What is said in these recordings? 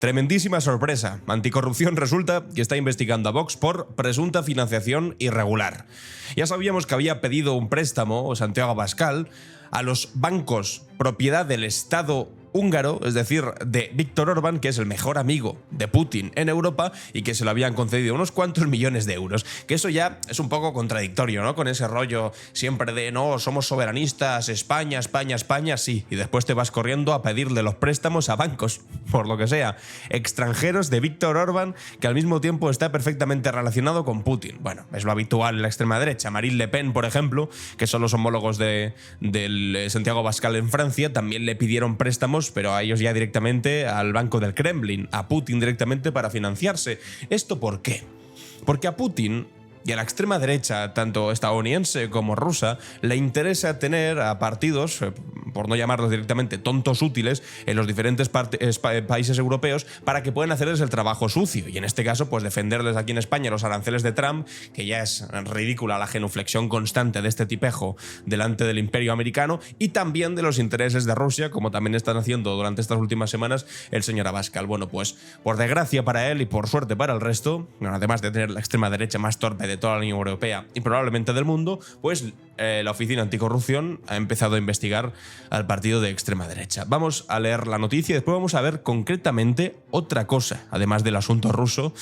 Tremendísima sorpresa. Anticorrupción resulta que está investigando a Vox por presunta financiación irregular. Ya sabíamos que había pedido un préstamo, Santiago Abascal, a los bancos propiedad del Estado húngaro, es decir, de Viktor Orbán, que es el mejor amigo de Putin en Europa y que se lo habían concedido unos cuantos millones de euros. Que eso ya es un poco contradictorio, ¿no? Con ese rollo siempre de no, somos soberanistas, España, España, España, sí. Y después te vas corriendo a pedirle los préstamos a bancos, por lo que sea, extranjeros de Viktor Orbán, que al mismo tiempo está perfectamente relacionado con Putin. Bueno, es lo habitual en la extrema derecha. Marine Le Pen, por ejemplo, que son los homólogos del Santiago Abascal en Francia, también le pidieron préstamos, pero a ellos ya directamente al Banco del Kremlin, a Putin directamente para financiarse. ¿Esto por qué? Porque a Putin y a la extrema derecha, tanto estadounidense como rusa, le interesa tener a partidos, por no llamarlos directamente tontos útiles, en los diferentes países europeos para que puedan hacerles el trabajo sucio. Y en este caso, pues defenderles aquí en España los aranceles de Trump, que ya es ridícula la genuflexión constante de este tipejo delante del imperio americano, y también de los intereses de Rusia, como también están haciendo durante estas últimas semanas el señor Abascal. Bueno, pues por desgracia para él y por suerte para el resto, además de tener la extrema derecha más torpe de toda la Unión Europea y probablemente del mundo, pues la Oficina Anticorrupción ha empezado a investigar al partido de extrema derecha. Vamos a leer la noticia y después vamos a ver concretamente otra cosa, además del asunto ruso,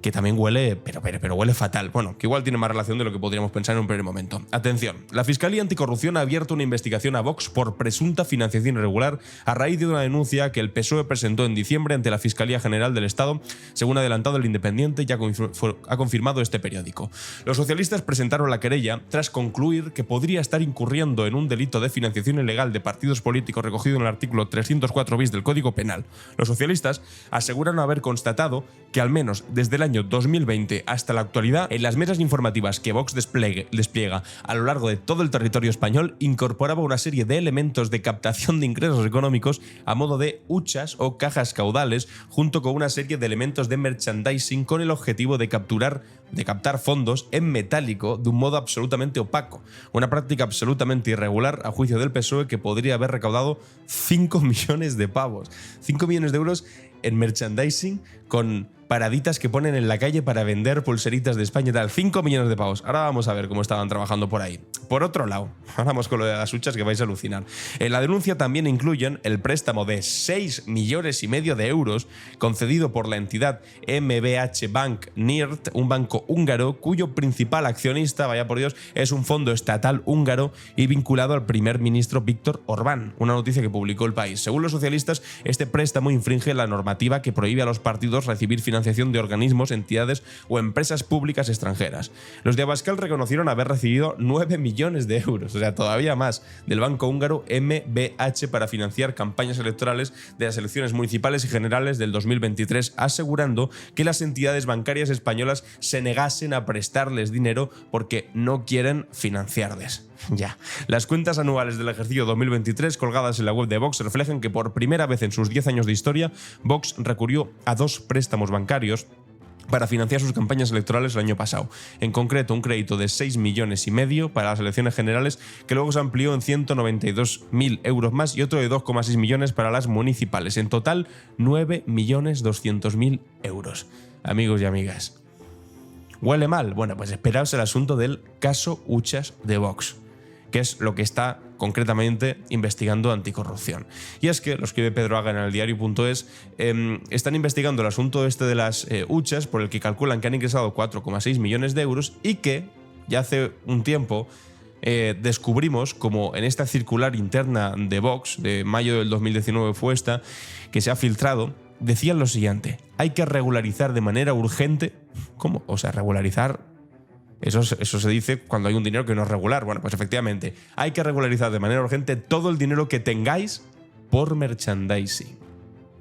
que también huele, pero huele fatal. Bueno, que igual tiene más relación de lo que podríamos pensar en un primer momento. Atención, la Fiscalía Anticorrupción ha abierto una investigación a Vox por presunta financiación irregular a raíz de una denuncia que el PSOE presentó en diciembre ante la Fiscalía General del Estado, según ha adelantado El Independiente y ha confirmado este periódico. Los socialistas presentaron la querella tras concluir que podría estar incurriendo en un delito de financiación ilegal de partidos políticos recogido en el artículo 304 bis del Código Penal. Los socialistas aseguran haber constatado que al menos desde el año 2020 hasta la actualidad, en las mesas informativas que Vox despliega a lo largo de todo el territorio español, incorporaba una serie de elementos de captación de ingresos económicos a modo de huchas o cajas caudales, junto con una serie de elementos de merchandising con el objetivo de captar fondos en metálico de un modo absolutamente opaco. Una práctica absolutamente irregular a juicio del PSOE, que podría haber recaudado 5 millones de pavos. 5 millones de euros en merchandising con paraditas que ponen en la calle para vender pulseritas de España y tal. 5 millones de pavos. Ahora vamos a ver cómo estaban trabajando por ahí. Por otro lado, vamos con lo de las huchas, que vais a alucinar. En la denuncia también incluyen el préstamo de 6,5 millones de euros concedido por la entidad MBH Bank NIRT, un banco húngaro cuyo principal accionista, vaya por Dios, es un fondo estatal húngaro y vinculado al primer ministro Viktor Orbán. Una noticia que publicó El País. Según los socialistas, este préstamo infringe la normativa que prohíbe a los partidos recibir financiación de organismos, entidades o empresas públicas extranjeras. Los de Abascal reconocieron haber recibido 9 millones de euros, o sea, todavía más, del banco húngaro MBH para financiar campañas electorales de las elecciones municipales y generales del 2023, asegurando que las entidades bancarias españolas se negasen a prestarles dinero porque no quieren financiarles. Ya. Las cuentas anuales del ejercicio 2023 colgadas en la web de Vox reflejan que por primera vez en sus 10 años de historia, Vox recurrió a 2 préstamos bancarios para financiar sus campañas electorales el año pasado. En concreto, un crédito de 6,5 millones para las elecciones generales, que luego se amplió en 192.000 euros más, y otro de 2,6 millones para las municipales. En total, 9.200.000 euros. Amigos y amigas, ¿huele mal? Bueno, pues esperaos el asunto del caso Huchas de Vox, que es lo que está concretamente investigando Anticorrupción. Y es que, lo escribe Pedro Haga en eldiario.es, están investigando el asunto este de las huchas, por el que calculan que han ingresado 4,6 millones de euros y que ya hace un tiempo descubrimos, como en esta circular interna de Vox, de mayo del 2019 fue esta, que se ha filtrado, decían lo siguiente: hay que regularizar de manera urgente. ¿Cómo? O sea, regularizar, eso se dice cuando hay un dinero que no es regular. Bueno, pues efectivamente, hay que regularizar de manera urgente todo el dinero que tengáis por merchandising.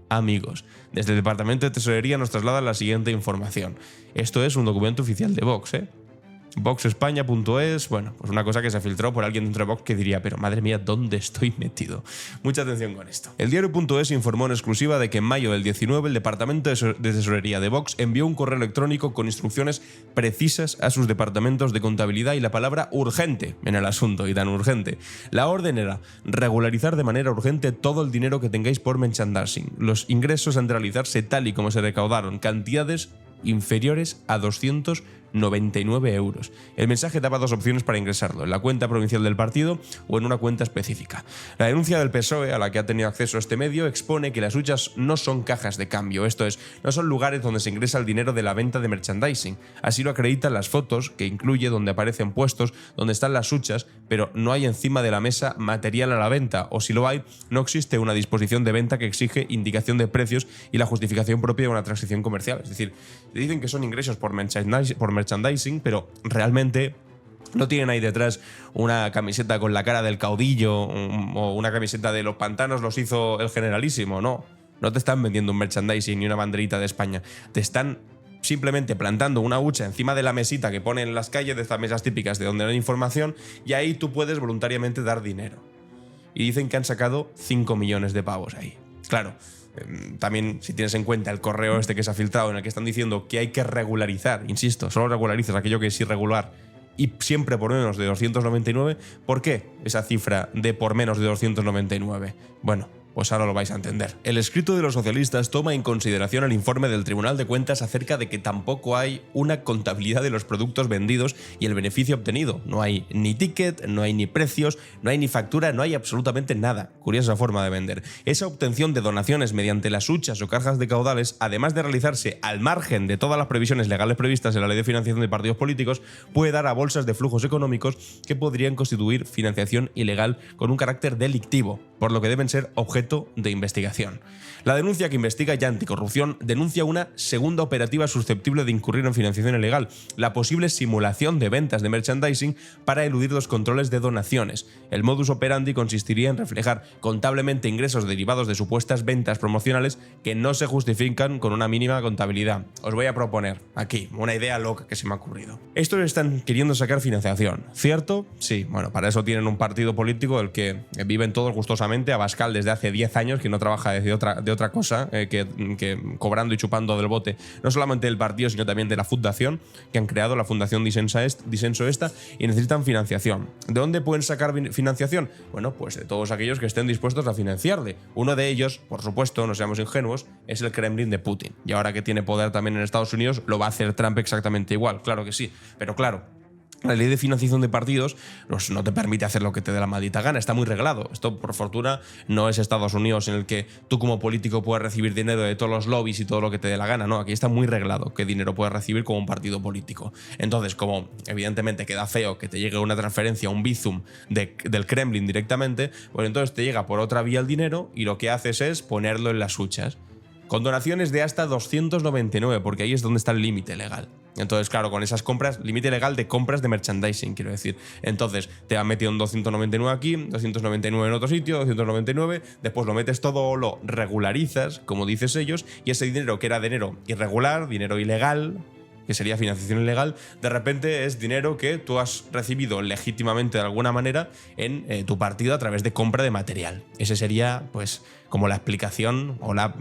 Amigos, desde el Departamento de Tesorería nos trasladan la siguiente información. Esto es un documento oficial de Vox, VoxEspaña.es, bueno, pues una cosa que se filtró por alguien dentro de Vox que diría, pero madre mía, ¿dónde estoy metido? Mucha atención con esto. El diario.es informó en exclusiva de que en mayo del 19 el Departamento de Tesorería de Vox envió un correo electrónico con instrucciones precisas a sus departamentos de contabilidad y la palabra urgente en el asunto, y tan urgente. La orden era regularizar de manera urgente todo el dinero que tengáis por merchandising. Los ingresos han de realizarse tal y como se recaudaron, cantidades inferiores a 299 euros. El mensaje daba dos opciones para ingresarlo, en la cuenta provincial del partido o en una cuenta específica. La denuncia del PSOE, a la que ha tenido acceso este medio, expone que las huchas no son cajas de cambio, esto es, no son lugares donde se ingresa el dinero de la venta de merchandising. Así lo acreditan las fotos, que incluye donde aparecen puestos donde están las huchas, pero no hay encima de la mesa material a la venta, o si lo hay, no existe una disposición de venta que exige indicación de precios y la justificación propia de una transacción comercial. Es decir, dicen que son ingresos por merchandising, pero realmente no tienen ahí detrás una camiseta con la cara del caudillo o una camiseta de los pantanos los hizo el Generalísimo, no. No te están vendiendo un merchandising ni una banderita de España. Te están simplemente plantando una hucha encima de la mesita que ponen en las calles, de estas mesas típicas de donde no hay información, y ahí tú puedes voluntariamente dar dinero. Y dicen que han sacado 5 millones de pavos ahí. Claro. También, si tienes en cuenta el correo este que se ha filtrado en el que están diciendo que hay que regularizar, insisto, solo regularizas aquello que es irregular y siempre por menos de 299, ¿por qué esa cifra de por menos de 299? Bueno, pues ahora lo vais a entender. El escrito de los socialistas toma en consideración el informe del Tribunal de Cuentas acerca de que tampoco hay una contabilidad de los productos vendidos y el beneficio obtenido. No hay ni ticket, no hay ni precios, no hay ni factura, no hay absolutamente nada. Curiosa forma de vender. Esa obtención de donaciones mediante las huchas o cajas de caudales, además de realizarse al margen de todas las previsiones legales previstas en la Ley de Financiación de Partidos Políticos, puede dar a bolsas de flujos económicos que podrían constituir financiación ilegal con un carácter delictivo, por lo que deben ser objeto de investigación. La denuncia que investiga ya anticorrupción denuncia una segunda operativa susceptible de incurrir en financiación ilegal, la posible simulación de ventas de merchandising para eludir los controles de donaciones. El modus operandi consistiría en reflejar contablemente ingresos derivados de supuestas ventas promocionales que no se justifican con una mínima contabilidad. Os voy a proponer aquí una idea loca que se me ha ocurrido. Estos están queriendo sacar financiación, ¿cierto? Sí, bueno, para eso tienen un partido político del que viven todos gustosamente. Abascal desde hace 10 años que no trabaja de otra cosa que cobrando y chupando del bote, no solamente del partido sino también de la fundación que han creado, la Fundación Disenso esta, y necesitan financiación. ¿De dónde pueden sacar financiación? Bueno, pues de todos aquellos que estén dispuestos a financiarle. Uno de ellos, por supuesto, no seamos ingenuos, es el Kremlin de Putin. Y ahora que tiene poder también en Estados Unidos, lo va a hacer Trump exactamente igual, claro que sí. Pero claro, la ley de financiación de partidos no te permite hacer lo que te dé la maldita gana, está muy reglado. Esto, por fortuna, no es Estados Unidos en el que tú como político puedes recibir dinero de todos los lobbies y todo lo que te dé la gana, no, aquí está muy reglado qué dinero puedes recibir como un partido político. Entonces, como evidentemente queda feo que te llegue una transferencia, un bizum del Kremlin directamente, pues entonces te llega por otra vía el dinero y lo que haces es ponerlo en las huchas. Con donaciones de hasta 299, porque ahí es donde está el límite legal. Entonces, claro, con esas compras, límite legal de compras de merchandising, quiero decir. Entonces, te han metido un 299 aquí, 299 en otro sitio, 299, después lo metes todo, lo regularizas, como dices ellos, y ese dinero que era dinero irregular, dinero ilegal, que sería financiación ilegal, de repente es dinero que tú has recibido legítimamente de alguna manera en tu partido a través de compra de material. Ese sería, pues, como la explicación o la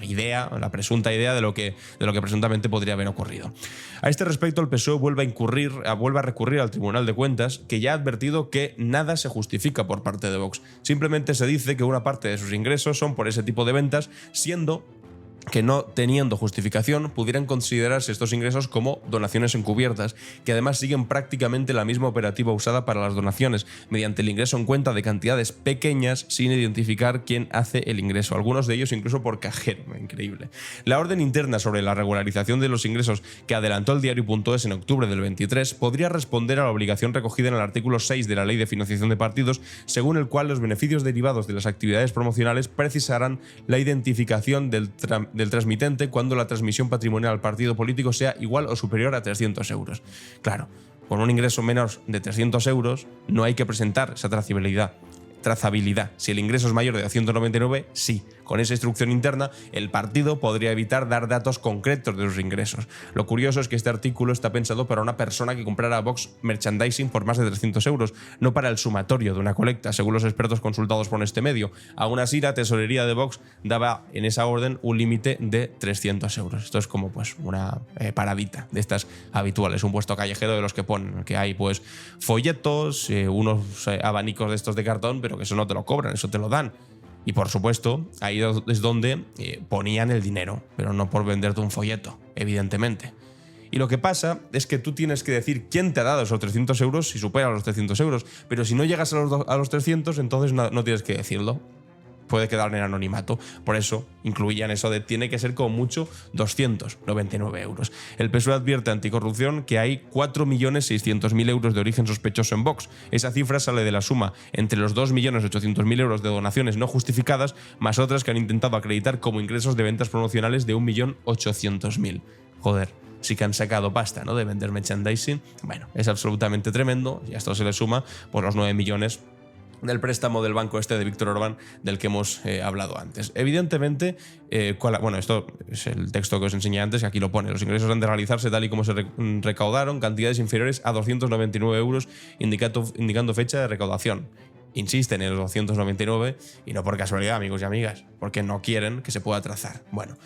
idea, o la presunta idea de lo que presuntamente podría haber ocurrido. A este respecto, el PSOE vuelve a recurrir al Tribunal de Cuentas, que ya ha advertido que nada se justifica por parte de Vox. Simplemente se dice que una parte de sus ingresos son por ese tipo de ventas, siendo que no teniendo justificación pudieran considerarse estos ingresos como donaciones encubiertas, que además siguen prácticamente la misma operativa usada para las donaciones, mediante el ingreso en cuenta de cantidades pequeñas sin identificar quién hace el ingreso, algunos de ellos incluso por cajero, increíble. La orden interna sobre la regularización de los ingresos que adelantó el diario.es en octubre del 23 podría responder a la obligación recogida en el artículo 6 de la Ley de Financiación de Partidos, según el cual los beneficios derivados de las actividades promocionales precisarán la identificación del transmitente cuando la transmisión patrimonial al partido político sea igual o superior a 300 euros. Claro, con un ingreso menos de 300 euros no hay que presentar esa trazabilidad. Si el ingreso es mayor de 299, sí. con esa instrucción interna, el partido podría evitar dar datos concretos de sus ingresos. Lo curioso es que este artículo está pensado para una persona que comprara Vox merchandising por más de 300 euros, no para el sumatorio de una colecta, según los expertos consultados por este medio. Aún así, la tesorería de Vox daba en esa orden un límite de 300 euros. Esto es como pues una paradita de estas habituales, un puesto callejero de los que ponen, que hay pues folletos, unos abanicos de estos de cartón, pero que eso no te lo cobran, eso te lo dan. Y por supuesto, ahí es donde ponían el dinero, pero no por venderte un folleto, evidentemente. Y lo que pasa es que tú tienes que decir quién te ha dado esos 300 euros si supera los 300 euros, pero si no llegas a los 300, entonces no tienes que decirlo. Puede quedar en anonimato. Por eso incluían eso de tiene que ser como mucho 299 euros. El PSOE advierte a Anticorrupción que hay 4.600.000 euros de origen sospechoso en Vox. Esa cifra sale de la suma entre los 2.800.000 euros de donaciones no justificadas más otras que han intentado acreditar como ingresos de ventas promocionales de 1.800.000. Joder. Sí que han sacado pasta, ¿no?, de vender merchandising. Bueno, es absolutamente tremendo. Y a esto se le suma por los 9 millones del préstamo del banco este de Víctor Orbán del que hemos hablado antes. Evidentemente, bueno, esto es el texto que os enseñé antes, que aquí lo pone. Los ingresos han de realizarse tal y como se recaudaron, cantidades inferiores a 299 euros, indicando fecha de recaudación. Insisten en los 299 y no por casualidad, amigos y amigas, porque no quieren que se pueda trazar. Bueno,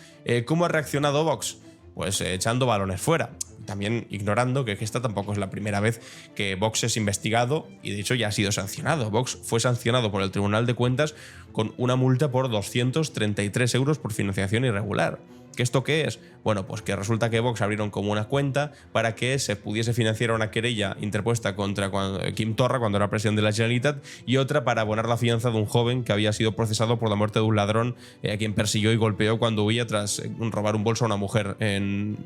¿cómo ha reaccionado Vox? Pues echando balones fuera. También ignorando que esta tampoco es la primera vez que Vox es investigado y de hecho ya ha sido sancionado. Vox fue sancionado por el Tribunal de Cuentas con una multa por 233 euros por financiación irregular. ¿Qué esto qué es? Bueno, pues que resulta que Vox abrieron como una cuenta para que se pudiese financiar una querella interpuesta contra Quim Torra cuando era presidente de la Generalitat y otra para abonar la fianza de un joven que había sido procesado por la muerte de un ladrón a quien persiguió y golpeó cuando huía tras robar un bolso a una mujer en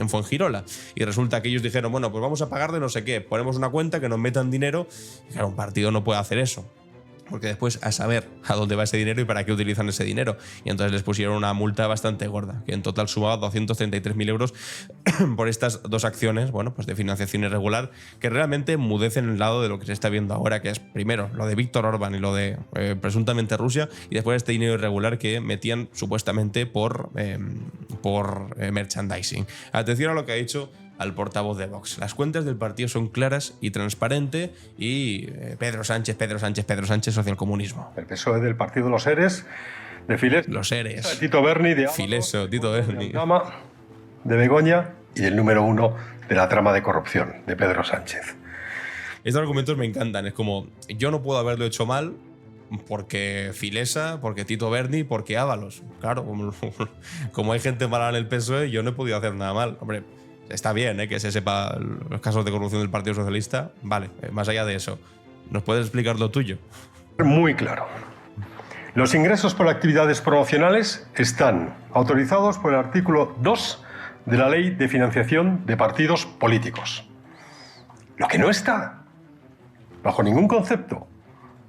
Fuengirola. Y resulta que ellos dijeron, bueno, pues vamos a pagar de no sé qué, ponemos una cuenta que nos metan dinero. Y claro, un partido no puede hacer eso, porque después a saber a dónde va ese dinero y para qué utilizan ese dinero. Y entonces les pusieron una multa bastante gorda, que en total sumaba 233.000 euros por estas dos acciones, bueno, pues de financiación irregular, que realmente enmudecen el lado de lo que se está viendo ahora, que es primero lo de Víctor Orbán y lo de presuntamente Rusia, y después este dinero irregular que metían supuestamente por merchandising. Atención a lo que ha dicho al portavoz de Vox. Las cuentas del partido son claras y transparentes y Pedro Sánchez, socialcomunismo. El PSOE del partido de los Eres, de Files, los Eres, de Tito Berni, de Fileso, Tito Berni, de Begoña y del número 1 de la trama de corrupción, de Pedro Sánchez. Estos argumentos me encantan. Es como, yo no puedo haberlo hecho mal porque Filesa, porque Tito Berni, porque Ábalos. Claro, como hay gente mala en el PSOE, yo no he podido hacer nada mal. Hombre, está bien que se sepa los casos de corrupción del Partido Socialista. Vale, más allá de eso, ¿nos puedes explicar lo tuyo? Muy claro. Los ingresos por actividades promocionales están autorizados por el artículo 2 de la Ley de Financiación de Partidos Políticos. Lo que no está, bajo ningún concepto,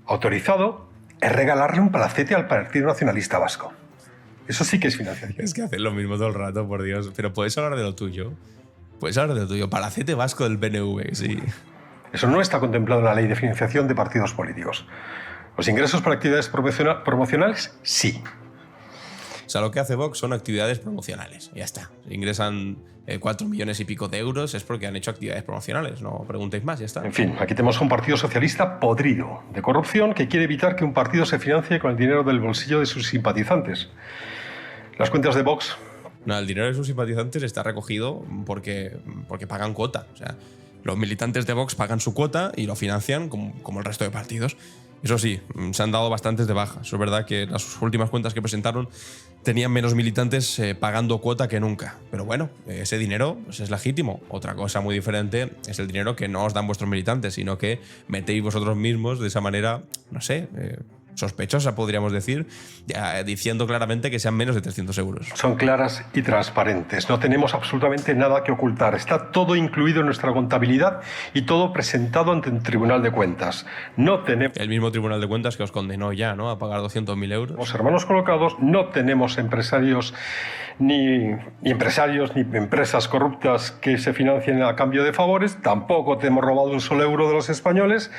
autorizado es regalarle un palacete al Partido Nacionalista Vasco. Eso sí que es financiación. Es que hacen lo mismo todo el rato, por Dios. Pero puedes hablar de lo tuyo. Puedes hablar de lo tuyo. Palacete vasco del PNV, sí. Eso no está contemplado en la Ley de Financiación de Partidos Políticos. Los ingresos por actividades promocionales, sí. O sea, lo que hace Vox son actividades promocionales. Ya está. Si ingresan 4 millones y pico de euros es porque han hecho actividades promocionales. No preguntéis más, ya está. En fin, aquí tenemos a un partido socialista podrido de corrupción que quiere evitar que un partido se financie con el dinero del bolsillo de sus simpatizantes. Las cuentas de Vox... No, el dinero de sus simpatizantes está recogido porque pagan cuota. O sea, los militantes de Vox pagan su cuota y lo financian como el resto de partidos. Eso sí, se han dado bastantes de baja. Eso es verdad que las últimas cuentas que presentaron tenían menos militantes pagando cuota que nunca. Pero bueno, ese dinero pues es legítimo. Otra cosa muy diferente es el dinero que no os dan vuestros militantes, sino que metéis vosotros mismos de esa manera, no sé, sospechosa, podríamos decir, diciendo claramente que sean menos de 300 euros. Son claras y transparentes. No tenemos absolutamente nada que ocultar. Está todo incluido en nuestra contabilidad y todo presentado ante el Tribunal de Cuentas. No tenemos... El mismo Tribunal de Cuentas que os condenó ya, ¿no?, a pagar 200.000 euros. Los hermanos colocados no tenemos empresarios ni empresas corruptas que se financien a cambio de favores. Tampoco te hemos robado un solo euro de los españoles.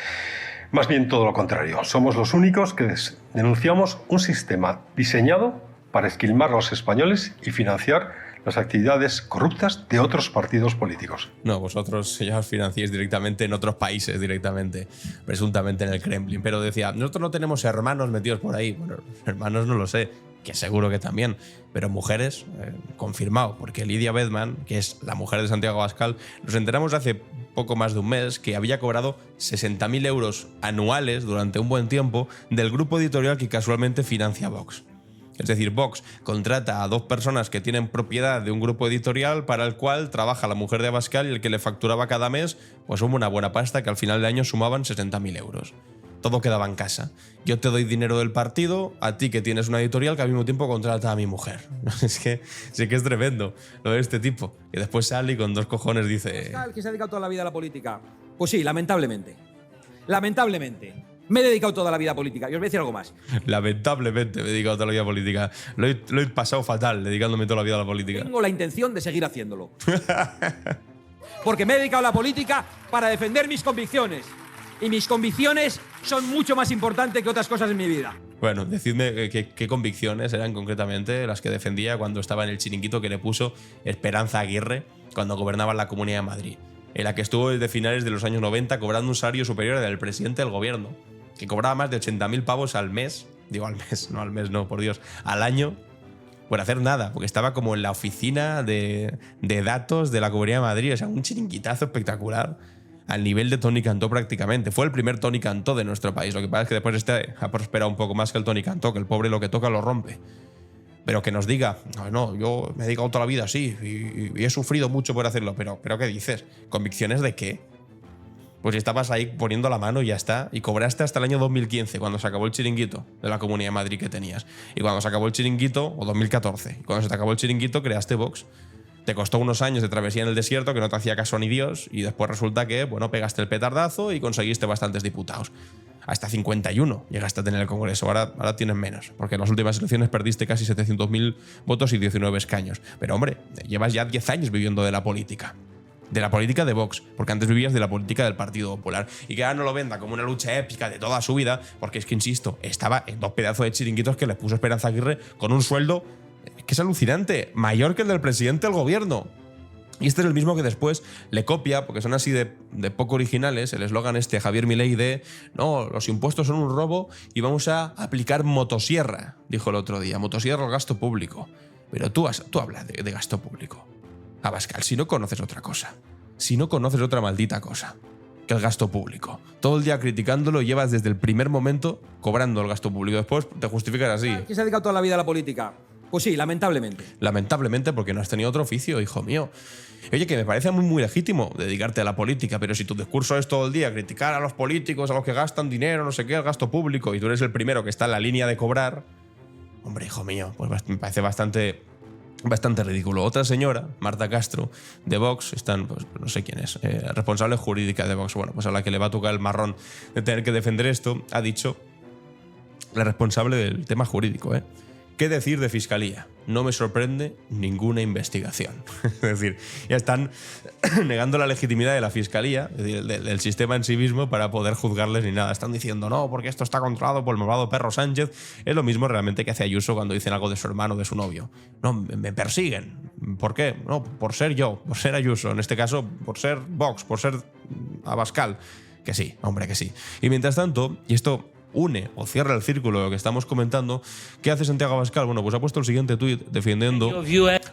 Más bien todo lo contrario. Somos los únicos que denunciamos un sistema diseñado para esquilmar a los españoles y financiar las actividades corruptas de otros partidos políticos. No, vosotros ya os financiáis directamente en otros países, directamente, presuntamente en el Kremlin. Pero decía, nosotros no tenemos hermanos metidos por ahí. Bueno, hermanos no lo sé, que seguro que también. Pero mujeres, confirmado, porque Lidia Bedman, que es la mujer de Santiago Abascal, nos enteramos hace poco más de un mes que había cobrado 60.000 euros anuales durante un buen tiempo del grupo editorial que casualmente financia Vox. Es decir, Vox contrata a 2 personas que tienen propiedad de un grupo editorial para el cual trabaja la mujer de Abascal y el que le facturaba cada mes pues una buena pasta que al final de año sumaban 60.000 euros. Todo quedaba en casa. Yo te doy dinero del partido, a ti que tienes una editorial que al mismo tiempo contrata a mi mujer. Es que sí que es tremendo lo de este tipo. Que después sale y con 2 cojones dice... ¿Que se ha dedicado toda la vida a la política? Pues sí, lamentablemente. Lamentablemente. Me he dedicado toda la vida a política. Y os voy a decir algo más. Lamentablemente me he dedicado toda la vida a política. Lo he pasado fatal dedicándome toda la vida a la política. Tengo la intención de seguir haciéndolo. Porque me he dedicado a la política para defender mis convicciones. Y mis convicciones son mucho más importantes que otras cosas en mi vida. Bueno, decidme qué convicciones eran concretamente las que defendía cuando estaba en el chiringuito que le puso Esperanza Aguirre cuando gobernaba en la Comunidad de Madrid, en la que estuvo desde finales de los años 90 cobrando un salario superior al del presidente del gobierno, que cobraba más de 80.000 pavos al mes, digo al mes no, por Dios, al año, por hacer nada, porque estaba como en la oficina de datos de la Comunidad de Madrid, o sea, un chiringuitazo espectacular, al nivel de Toni Cantó prácticamente. Fue el primer Toni Cantó de nuestro país, lo que pasa es que después este ha prosperado un poco más que el Toni Cantó, que el pobre lo que toca lo rompe. Pero que nos diga, no, yo me he dedicado toda la vida así y he sufrido mucho por hacerlo, pero ¿qué dices? ¿Convicciones de qué? Pues estabas ahí poniendo la mano y ya está. Y cobraste hasta el año 2015, cuando se acabó el chiringuito de la Comunidad de Madrid que tenías. Y cuando se acabó el chiringuito, o 2014, y cuando se te acabó el chiringuito, creaste Vox. Te costó unos años de travesía en el desierto que no te hacía caso ni Dios. Y después resulta que, bueno, pegaste el petardazo y conseguiste bastantes diputados. Hasta 51 llegaste a tener el Congreso. Ahora tienes menos, porque en las últimas elecciones perdiste casi 700.000 votos y 19 escaños. Pero hombre, llevas ya 10 años viviendo de la política. De la política de Vox, porque antes vivías de la política del Partido Popular. Y que ahora no lo venda como una lucha épica de toda su vida, porque es que, insisto, estaba en 2 pedazos de chiringuitos que le puso Esperanza Aguirre con un sueldo que es alucinante, mayor que el del presidente del gobierno. Y este es el mismo que después le copia, porque son así de poco originales, el eslogan este de Javier Milei de no, los impuestos son un robo y vamos a aplicar motosierra, dijo el otro día, motosierra al gasto público. Pero tú hablas de gasto público. Abascal, si no conoces otra cosa, si no conoces otra maldita cosa que el gasto público, todo el día criticándolo, llevas desde el primer momento cobrando el gasto público, después te justificas así. ¿Que se ha dedicado toda la vida a la política? Pues sí, lamentablemente. Lamentablemente, porque no has tenido otro oficio, hijo mío. Oye, que me parece muy legítimo dedicarte a la política, pero si tu discurso es todo el día criticar a los políticos, a los que gastan dinero, no sé qué, el gasto público, y tú eres el primero que está en la línea de cobrar, hombre, hijo mío, pues me parece bastante ridículo. Otra señora, Marta Castro, de Vox, están, pues no sé quién es, responsable jurídica de Vox, bueno, pues a la que le va a tocar el marrón de tener que defender esto, ha dicho, la responsable del tema jurídico, ¿qué decir de fiscalía? No me sorprende ninguna investigación. Es decir, ya están negando la legitimidad de la fiscalía, es decir, del sistema en sí mismo, para poder juzgarles ni nada. Están diciendo, no, porque esto está controlado por el malvado perro Sánchez. Es lo mismo realmente que hace Ayuso cuando dicen algo de su hermano o de su novio. No, me persiguen. ¿Por qué? No, por ser yo, por ser Ayuso. En este caso, por ser Vox, por ser Abascal. Que sí, hombre, que sí. Y mientras tanto, y esto une o cierra el círculo de lo que estamos comentando, ¿qué hace Santiago Abascal? Bueno, pues ha puesto el siguiente tuit defendiendo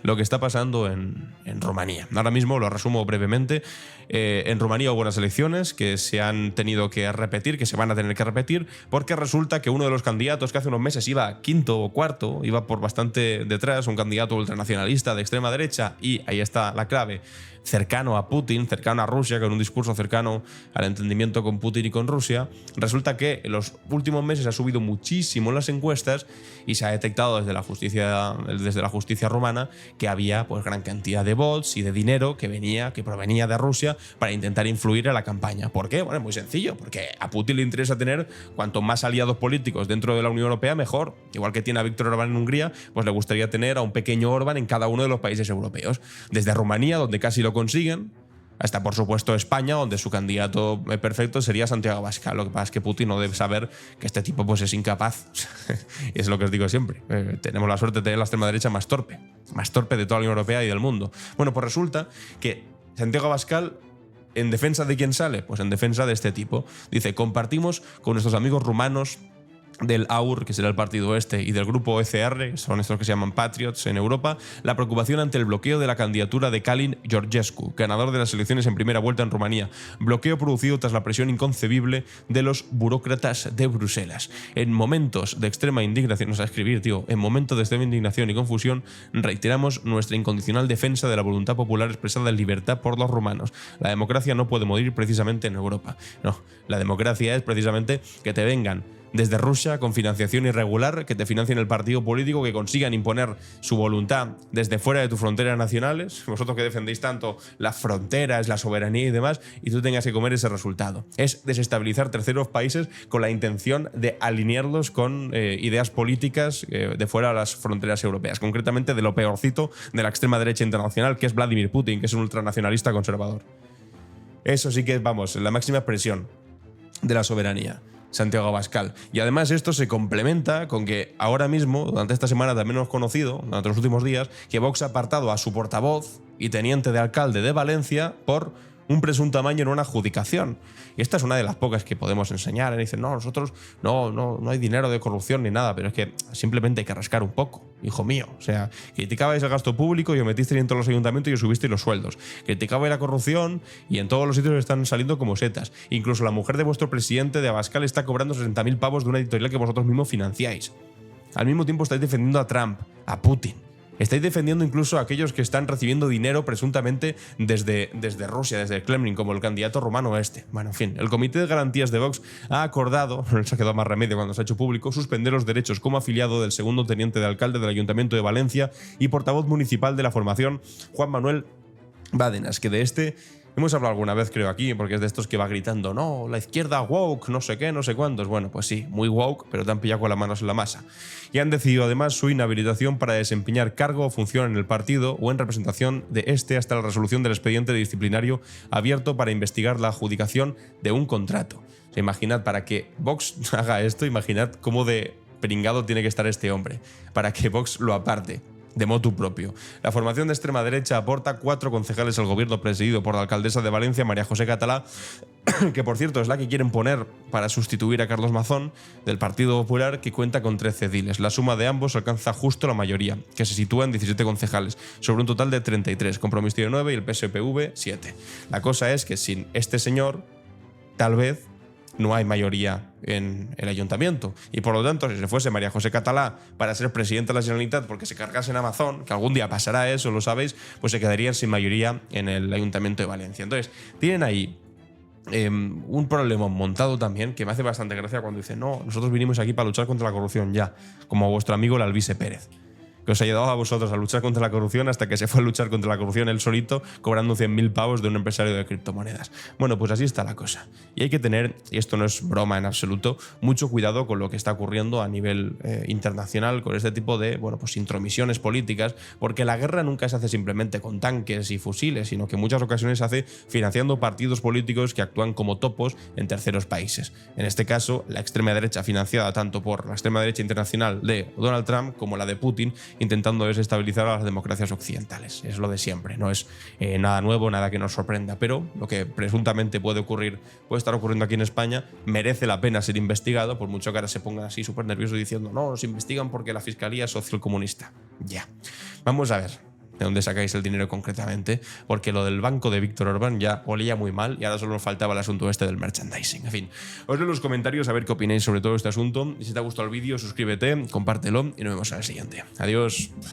lo que está pasando en Rumanía. Ahora mismo lo resumo brevemente. En Rumanía hubo unas elecciones que se han tenido que repetir, que se van a tener que repetir, porque resulta que uno de los candidatos que hace unos meses iba quinto o cuarto, iba por bastante detrás, un candidato ultranacionalista de extrema derecha, y ahí está la clave, cercano a Putin, cercano a Rusia, con un discurso cercano al entendimiento con Putin y con Rusia, resulta que en los últimos meses ha subido muchísimo en las encuestas y se ha detectado desde la justicia rumana que había pues gran cantidad de bots y de dinero que provenía de Rusia para intentar influir en la campaña. ¿Por qué? Bueno, es muy sencillo, porque a Putin le interesa tener cuanto más aliados políticos dentro de la Unión Europea mejor. Igual que tiene a Víctor Orbán en Hungría, pues le gustaría tener a un pequeño Orbán en cada uno de los países europeos. Desde Rumanía, donde casi lo consiguen, Hasta, por supuesto, España, donde su candidato perfecto sería Santiago Abascal. Lo que pasa es que Putin no debe saber que este tipo pues, es incapaz. Y es lo que os digo siempre. Tenemos la suerte de tener la extrema derecha más torpe de toda la Unión Europea y del mundo. Bueno, pues resulta que Santiago Abascal, ¿en defensa de quién sale? Pues en defensa de este tipo. Dice, compartimos con nuestros amigos rumanos del AUR, que será el partido este, y del grupo ECR, son estos que se llaman Patriots en Europa, la preocupación ante el bloqueo de la candidatura de Călin Georgescu, ganador de las elecciones en primera vuelta en Rumanía. Bloqueo producido tras la presión inconcebible de los burócratas de Bruselas. En momentos de extrema indignación, en momentos de extrema indignación y confusión, reiteramos nuestra incondicional defensa de la voluntad popular expresada en libertad por los rumanos. La democracia no puede morir precisamente en Europa. No, la democracia es precisamente que te vengan desde Rusia con financiación irregular, que te financien el partido político, que consigan imponer su voluntad desde fuera de tus fronteras nacionales, vosotros que defendéis tanto las fronteras, la soberanía y demás, y tú tengas que comer ese resultado. Es desestabilizar terceros países con la intención de alinearlos con ideas políticas de fuera de las fronteras europeas, concretamente de lo peorcito de la extrema derecha internacional, que es Vladimir Putin, que es un ultranacionalista conservador. Eso sí que es, vamos, la máxima expresión de la soberanía. Santiago Abascal. Y además esto se complementa con que ahora mismo, durante esta semana también hemos conocido, durante los últimos días, que Vox ha apartado a su portavoz y teniente de alcalde de Valencia por un presunto amaño en una adjudicación. Y esta es una de las pocas que podemos enseñar. Y dicen, no, nosotros no hay dinero de corrupción ni nada, pero es que simplemente hay que rascar un poco, hijo mío. O sea, criticabais el gasto público y os metisteis en todos los ayuntamientos y os subisteis los sueldos. Criticabais la corrupción y en todos los sitios están saliendo como setas. Incluso la mujer de vuestro presidente de Abascal está cobrando 60.000 pavos de una editorial que vosotros mismos financiáis. Al mismo tiempo estáis defendiendo a Trump, a Putin. Estáis defendiendo incluso a aquellos que están recibiendo dinero presuntamente desde Rusia, desde el Kremlin, como el candidato rumano este. Bueno, en fin, el Comité de Garantías de Vox ha acordado, no se ha quedado más remedio cuando se ha hecho público, suspender los derechos como afiliado del segundo teniente de alcalde del Ayuntamiento de Valencia y portavoz municipal de la formación, Juan Manuel Bárdenas, que de este hemos hablado alguna vez, creo, aquí, porque es de estos que va gritando, no, la izquierda woke, no sé qué, no sé cuántos. Bueno, pues sí, muy woke, pero te han pillado con las manos en la masa. Y han decidido además su inhabilitación para desempeñar cargo o función en el partido o en representación de este hasta la resolución del expediente disciplinario abierto para investigar la adjudicación de un contrato. O sea, imaginad, para que Vox haga esto, imaginad cómo de pringado tiene que estar este hombre, para que Vox lo aparte de motu propio. La formación de extrema derecha aporta 4 concejales al gobierno presidido por la alcaldesa de Valencia, María José Catalá, que por cierto es la que quieren poner para sustituir a Carlos Mazón, del Partido Popular, que cuenta con 13 ediles. La suma de ambos alcanza justo la mayoría, que se sitúa en 17 concejales, sobre un total de 33, Compromís 9 y el PSPV 7. La cosa es que sin este señor, tal vez no hay mayoría en el ayuntamiento. Y por lo tanto, si se fuese María José Catalá para ser presidenta de la Generalitat porque se cargase en Amazon, que algún día pasará eso, lo sabéis, pues se quedarían sin mayoría en el ayuntamiento de Valencia. Entonces, tienen ahí un problema montado también que me hace bastante gracia cuando dicen, no, nosotros vinimos aquí para luchar contra la corrupción ya, como vuestro amigo el Alvise Pérez, que os ha ayudado a vosotros a luchar contra la corrupción hasta que se fue a luchar contra la corrupción él solito, cobrando 100.000 pavos de un empresario de criptomonedas. Bueno, pues así está la cosa. Y hay que tener, y esto no es broma en absoluto, mucho cuidado con lo que está ocurriendo a nivel internacional con este tipo de, bueno, pues intromisiones políticas, porque la guerra nunca se hace simplemente con tanques y fusiles, sino que en muchas ocasiones se hace financiando partidos políticos que actúan como topos en terceros países. En este caso, la extrema derecha financiada tanto por la extrema derecha internacional de Donald Trump como la de Putin, intentando desestabilizar a las democracias occidentales. Es lo de siempre, no es nada nuevo, nada que nos sorprenda, pero lo que presuntamente puede estar ocurriendo aquí en España merece la pena ser investigado, por mucho que ahora se pongan así súper nerviosos diciendo no, nos investigan porque la fiscalía es socialcomunista. Ya. Vamos a ver de dónde sacáis el dinero concretamente, porque lo del banco de Víctor Orbán ya olía muy mal y ahora solo nos faltaba el asunto este del merchandising. En fin, os leo en los comentarios a ver qué opináis sobre todo este asunto, y si te ha gustado el vídeo suscríbete, compártelo y nos vemos en el siguiente. Adiós.